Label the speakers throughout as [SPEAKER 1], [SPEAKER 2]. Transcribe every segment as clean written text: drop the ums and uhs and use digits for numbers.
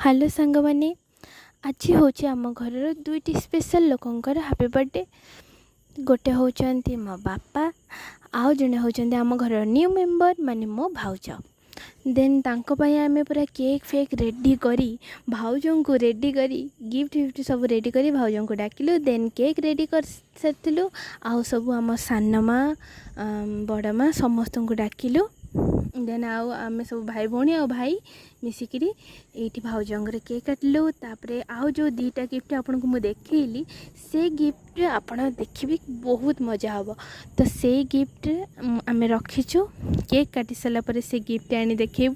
[SPEAKER 1] Hello सांग माने आज हूँ आम घर दुईटी स्पेशल लोकंकर हैप्पी बर्थडे। गोटे होचंती मो बापा आउ जने होचंती आम घर न्यू मेंबर माने मो भाउज। देन तांको पई आमे पूरा केक फेक रेडी करी भाउजों को रेडी करी गिफ्ट गिफ्ट सब रेडी करी भाउजों को डाकिलु। देन केक रेडी कर सारिलु आउ सब आम सानमा बड़मा समस्त को डाकिलु। देन आउ आमे सब भाई भौणी आ भाई मिसिकी ये भाउजंगर केक काटलु। तापरे आउ जो दीटा गिफ्ट आपन को मु देखैली से गिफ्ट आपन देखिबे बहुत मजा हबो। तो से गिफ्ट आमे रखिछु केक काटी सला परे से गिफ्ट आनी देखिबु।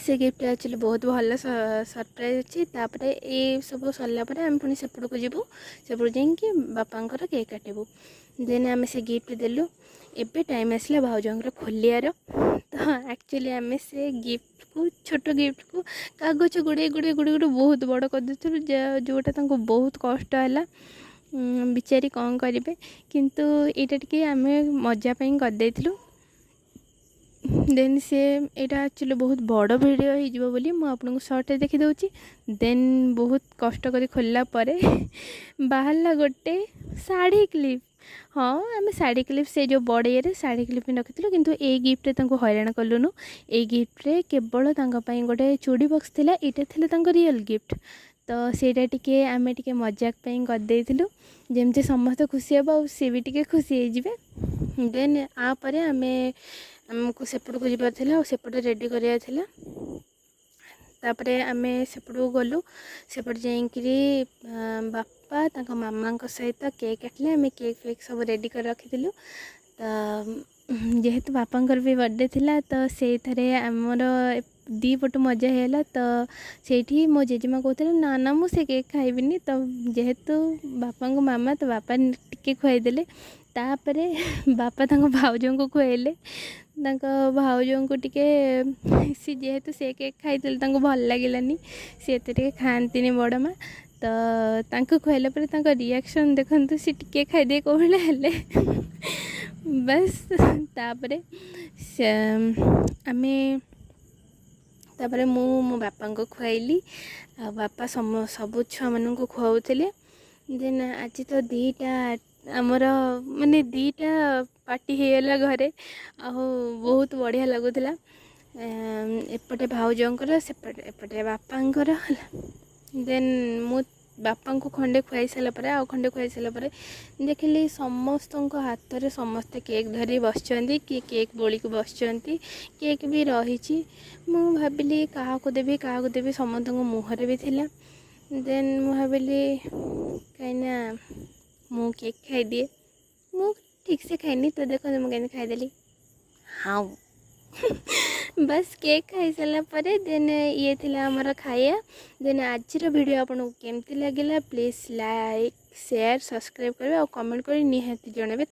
[SPEAKER 1] से गिफ्ट एक्चुअली बहुत भल सरप्राइज अच्छी। तापरे ये सब सरला परे आम पुणी सेपट को जीवु सेपट जाइए बापांकर केक काटबू। देन आम से गिफ्ट देलु। एबे टाइम आसला भाउजंगर खोलियार। तो एक्चुअली आम से गिफ्ट को छोट गिफ्ट को कागज गुड़े गुड़े गुड़े गुड़े बहुत बड़ कर देलु जोटा तांको बहुत कष्ट है बिचारी कौन करेंगे किंतु यहाँ टी आम मजापी करदेलु। देन से यहाँ एक्चुअली बहुत बड़ वीडियो हो बोली मुझे आपको सर्ट देखी दूची। देन बहुत कष्ट कर खोलला परे बाहरला गोटे शाढ़ी क्लिप। हाँ आम शाढ़ी क्लिप से जो बड़े ये शाढ़ी क्लिप रखी किंतु ए गिफ्ट हैरान कलुनु। ए गिफ्ट केवल गोटे चूड़ी बक्स थिला इटा थिला रियल गिफ्ट। तो सेटा टिके आमे टिके मजाक करदेलु जमती समस्त खुशी हे सी भी टिके खुशी हो। देन आपर आमे आमको सेपट को जीवार थिला सेपट रेडी करिया थिला। तापरे आमे सेपट को गलु सेपट जाइकरी बापा तांका मामा सहित केक काटले आमे केक फेक सब रेडी कर रखी। तो जेहेतु बापांकर भी बर्थडे थिला तो से थरे आमर दी पटु मजा है। तो सेठी मो जेजेमा कहते ना ना मुझे केक खाइबिनी। तो जेहेतु बापा को मामा तो बापा टिके खुआईदे। तापरे बापा तांको भाउजों को खुआइले भाउजों को टिके सी जेहेतु से केक खाई भल लगे सी टे खाती बड़मा। तो तांको खुआइला परे तांको रिएक्शन देखंतु सी टिके खाइदे कोहले हेले बस। तापरे आमे तापरे मो बापा को खुआइली बापा सबू छुआ मान को खुआउले। देन आज तो दीटा आमर माने दीटा पार्टी होगला घरे आ बहुत बढ़िया लगुला। एपटे भाउजंकर सेपटे एपटे बापांकर। देन मु बापा को खंडे खुआई सारा पर आ खंडे खुआई सारा पर देखिली समस्त हाथ में समस्ते केक धरी बस कि केक बोली को बस केक भी रही। मु भाविली क्या देवी समस्त मुहर भी थिला। देन मु भाविली कहीं मु केक खाई दिए मु ठीक से खाइनी। तो देखो मुझे खाईदेली हाँ बस केक खाई सारा पर देन ये थिला हमर खाया। देन आज वीडियो आपको केमती लगे प्लीज लाइक शेयर सब्सक्राइब करें और कमेंट कर निहाती जनइबे।